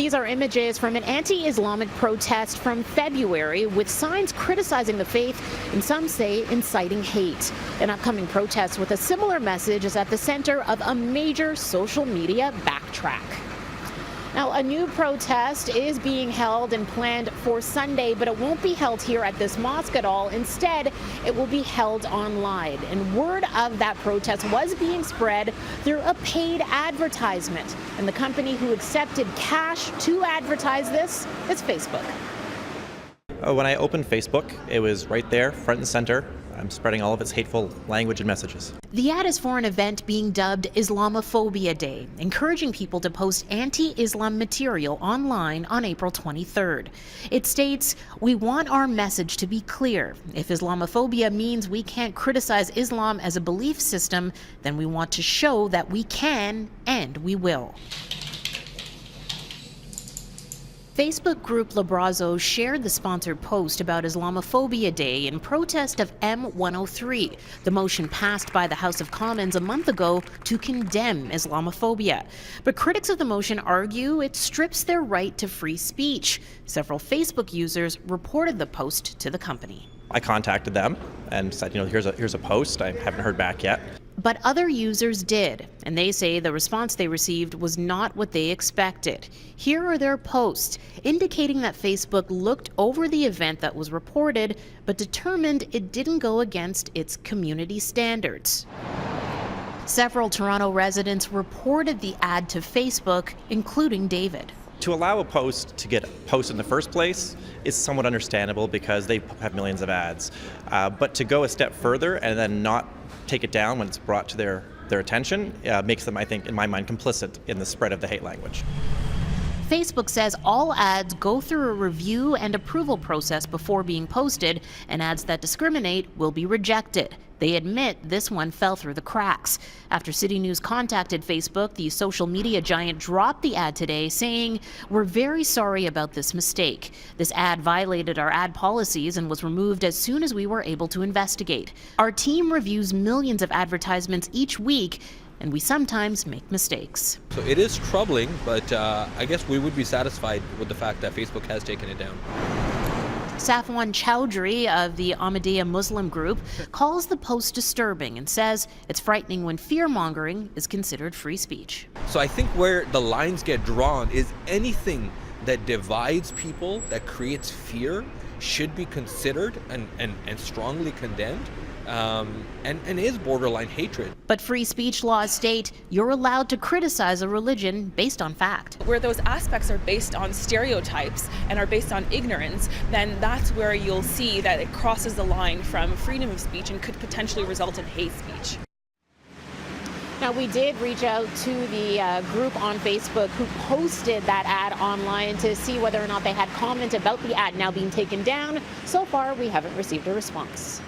These are images from an anti-Islamic protest from February with signs criticizing the faith and some say inciting hate. An upcoming protest with a similar message is at the center of a major social media backtrack. Now, a new protest is being held and planned for Sunday, but it won't be held here at this mosque at all. Instead, it will be held online. And word of that protest was being spread through a paid advertisement. And the company who accepted cash to advertise this is Facebook. When I opened Facebook, it was right there, front and center. I'm spreading all of its hateful language and messages. The ad is for an event being dubbed Islamophobia Day, encouraging people to post anti-Islam material online on April 23rd. It states, "We want our message to be clear. If Islamophobia means we can't criticize Islam as a belief system, then we want to show that we can and we will." Facebook group Labrazo shared the sponsored post about Islamophobia Day in protest of M103, the motion passed by the House of Commons a month ago to condemn Islamophobia. But critics of the motion argue it strips their right to free speech. Several Facebook users reported the post to the company. I contacted them and said, here's a post. I haven't heard back yet. But other users did, and they say the response they received was not what they expected. Here are their posts, indicating that Facebook looked over the event that was reported, but determined it didn't go against its community standards. Several Toronto residents reported the ad to Facebook, including David. To allow a post to get posted in the first place is somewhat understandable because they have millions of ads. But to go a step further and then not take it down when it's brought to their attention makes them, I think, in my mind, complicit in the spread of the hate language. Facebook says all ads go through a review and approval process before being posted, and ads that discriminate will be rejected. They admit this one fell through the cracks. After City News contacted Facebook, the social media giant dropped the ad today, saying, "We're very sorry about this mistake. This ad violated our ad policies and was removed as soon as we were able to investigate. Our team reviews millions of advertisements each week, and we sometimes make mistakes." So it is troubling, but I guess we would be satisfied with the fact that Facebook has taken it down. Safwan Chowdhury of the Ahmadiyya Muslim group calls the post disturbing and says it's frightening when fear-mongering is considered free speech. So I think where the lines get drawn is anything that divides people, that creates fear, should be considered and strongly condemned. And is borderline hatred. But free speech laws state you're allowed to criticize a religion based on fact. Where those aspects are based on stereotypes and are based on ignorance, then that's where you'll see that it crosses the line from freedom of speech and could potentially result in hate speech. Now, we did reach out to the group on Facebook who posted that ad online to see whether or not they had comment about the ad now being taken down. So far, we haven't received a response.